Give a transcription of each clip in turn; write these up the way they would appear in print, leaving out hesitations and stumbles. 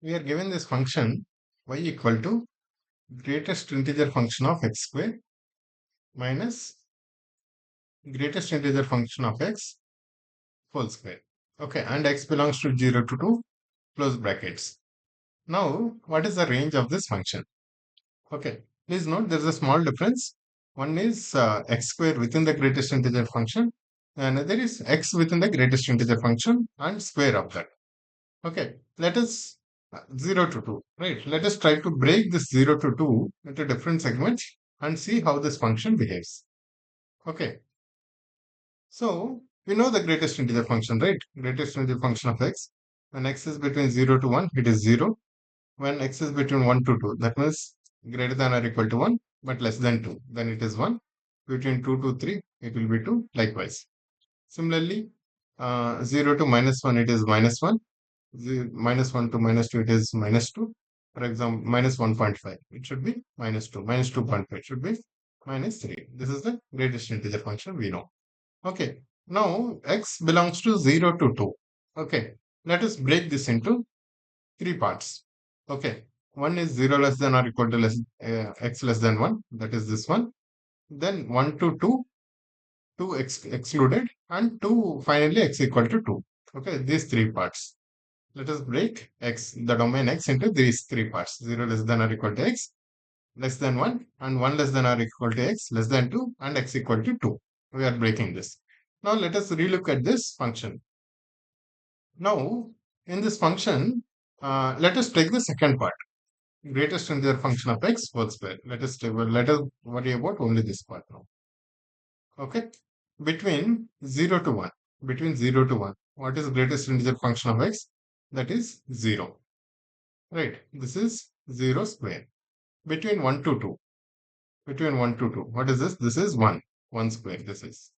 We are given this function y equal to greatest integer function of x square minus greatest integer function of x whole square. Okay, and x belongs to 0 to 2, close brackets. Now, what is the range of this function? Okay, please note there is a small difference. One is x square within the greatest integer function, and another is x within the greatest integer function and square of that. Okay, let us 0 to 2, right? Let us try to break this 0 to 2 into different segments and see how this function behaves. Okay, so we know the greatest integer function, right? Greatest integer function of x. When x is between 0 to 1, it is 0. When x is between 1 to 2, that means greater than or equal to 1, but less than 2, then it is 1. Between 2 to 3, it will be 2, likewise. Similarly, 0 to minus 1, it is minus 1. Minus 1 to minus 2, it is minus 2. For example, minus 1.5, it should be minus 2. Minus 2.5 should be minus 3. This is the greatest integer function we know. Okay, now x belongs to 0 to 2. Okay, let us break this into three parts. Okay, one is 0 less than or equal to x less than 1, that is this one. Then 1 to 2, 2 excluded, and 2 finally x equal to 2. Okay, these three parts. Let us break x, the domain x, into these three parts: 0 less than or equal to x, less than 1, and 1 less than or equal to x, less than 2, and x equal to 2. We are breaking this. Now let us relook at this function. Now, in this function, let us take the second part, greatest integer function of x whole square. Let us worry about only this part now. Okay, between 0 to 1, between 0 to 1, what is greatest integer function of x? That is 0. Right, this is 0 square. Between 1 to 2, between 1 to 2, what is this? This is 1, 1 square. This is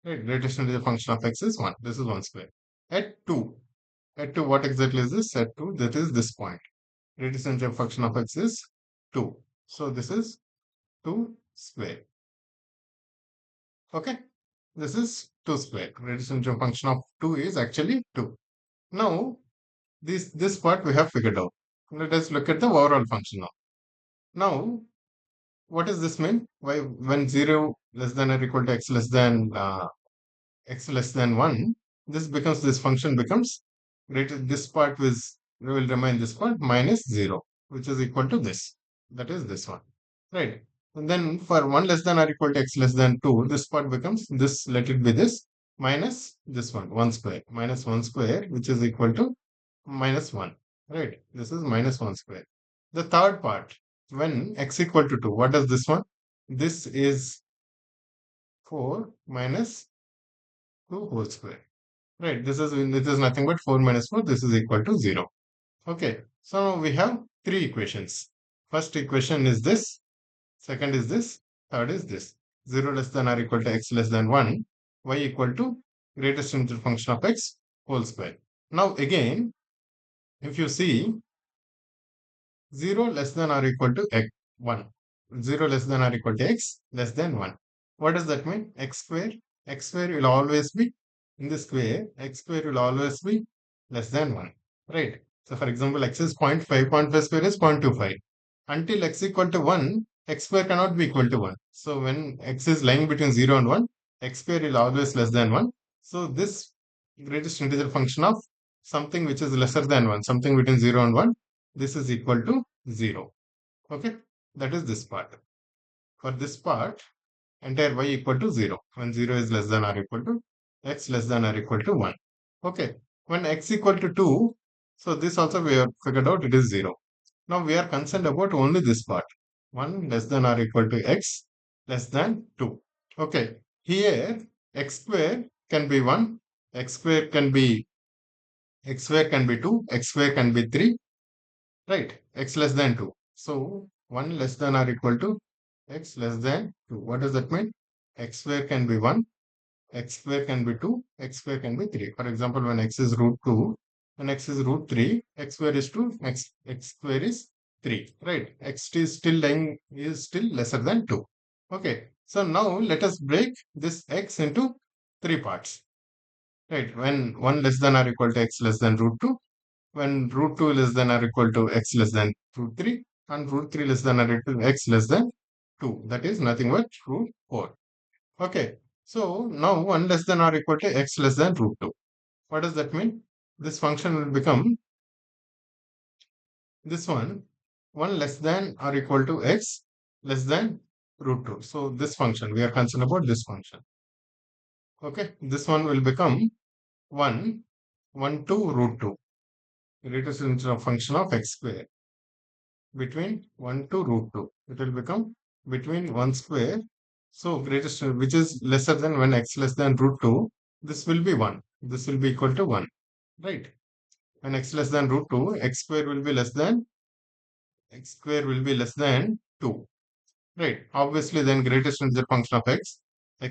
right. Greatest integer function of x is 1. This is 1 square. At 2, at 2, what exactly is this? At 2, that is this point. Greatest integer function of x is 2. So this is 2 square. Okay, this is 2 square. Greatest integer function of 2 is actually 2. Now, this part we have figured out. Let us look at the overall function now. Now, what does this mean? Why, when 0 less than or equal to x less than 1, this function becomes this part will remain this part minus 0, which is equal to this. That is this one. Right. And then for 1 less than or equal to x less than 2, this part becomes this, let it be this, minus this one, 1 square, minus 1 square, which is equal to minus 1. Right. This is minus 1 square. The third part, when x equal to 2, what does this one? This is 4 minus 2 whole square. Right. This is nothing but 4 minus 4. This is equal to 0. Okay. So we have three equations. First equation is this. Second is this. Third is this. 0 less than or equal to x less than 1. Y equal to greatest integer function of x whole square. Now again, if you see 0 less than or equal to x 1. 0 less than or equal to x less than 1. What does that mean? X square. X square will always be in the square. X square will always be less than 1. Right. So for example, x is 0 0.5. 0.5 square is 0.25. Until x equal to 1, x square cannot be equal to 1. So when x is lying between 0 and 1, x square will always less than 1. So this greatest integer function of something which is lesser than 1, something between 0 and 1, this is equal to 0. Okay, that is this part. For this part, entire y equal to 0 when 0 is less than or equal to x less than or equal to 1. Okay, when x equal to 2, so this also we have figured out it is 0. Now we are concerned about only this part, 1 less than or equal to x less than 2. Okay, here x square can be 1, x square can be x square can be 2, x square can be 3, right? X less than 2. So 1 less than or equal to x less than 2. What does that mean? X square can be 1, x square can be 2, x square can be 3. For example, when x is root 2, when x is root 3, x square is 2, x square is 3, right? X is still lying, is still lesser than 2. Okay, so now let us break this x into three parts, right? When 1 less than or equal to x less than root 2, when root 2 less than or equal to x less than root 3 and root 3 less than or equal to x less than 2. That is nothing but root 4. Okay. So now 1 less than or equal to x less than root 2. What does that mean? This function will become this one less than or equal to x less than root 2. So this function, we are concerned about this function. Okay. This one will become 1, 1 to root 2. Greatest function of x square between 1 to root 2. It will become between 1 square. So greatest, which is lesser than when x less than root 2, this will be 1. This will be equal to 1. Right. When x less than root 2, x square will be less than 2. Right. Obviously, then greatest integer function of x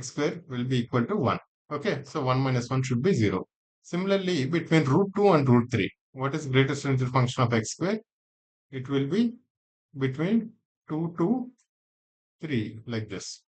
square will be equal to 1. Okay. So 1 minus 1 should be 0. Similarly, between root 2 and root 3, what is greatest integer function of x square? It will be between 2 to 3, like this.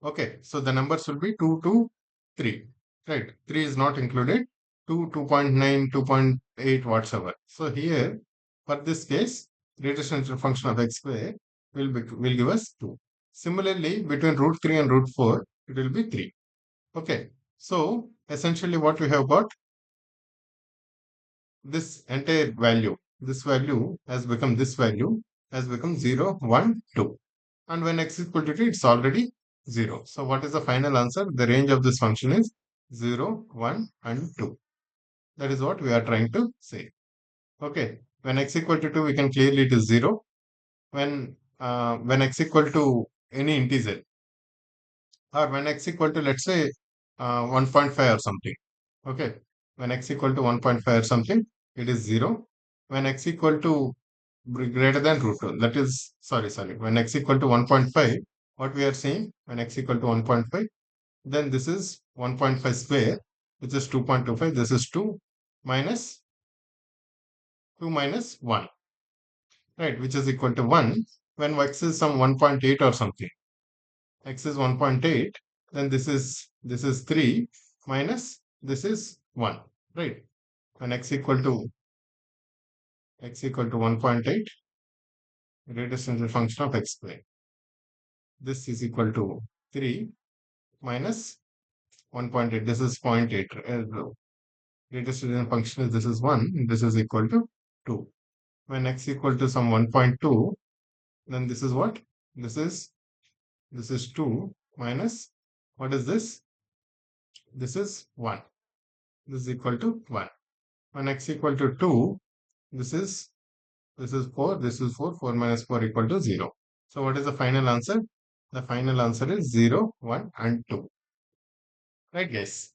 Okay, so the numbers will be 2 to 3, right? 3 is not included, 2, 2.9, 2.8, whatsoever. So here, for this case, greatest natural function of x square will give us 2. Similarly, between root 3 and root 4, it will be 3. Okay, so essentially what we have got, this entire value, this value has become 0, 1, 2. And when x is equal to 2, it's already 0. So what is the final answer? The range of this function is 0, 1 and 2. That is what we are trying to say. Okay. When x equal to 2, we can clearly it is 0. When x equal to any integer, or when x equal to, let's say, 1.5 or something. Okay. When x equal to 1.5 or something, it is 0. When x equal to greater than root 2, that is, sorry, when x equal to 1.5, what we are saying, when x equal to 1.5, then this is 1.5 square, which is 2.25. This is 2 minus 1, right, which is equal to 1. When x is some 1.8 or something, x is 1.8, then this is 3 minus this is 1, right? When x equal to 1.8, greatest integer function of x square. This is equal to 3 minus 1.8. This is 0.8. Greatest integer function is this is 1. This is equal to 2. When x equal to some 1.2, then this is what? This is 2 minus, what is this? This is 1. This is equal to 1. When x equal to 2, this is 4. This is 4. 4 minus 4 equal to 0. So what is the final answer? The final answer is 0, 1 and 2. Right, guys?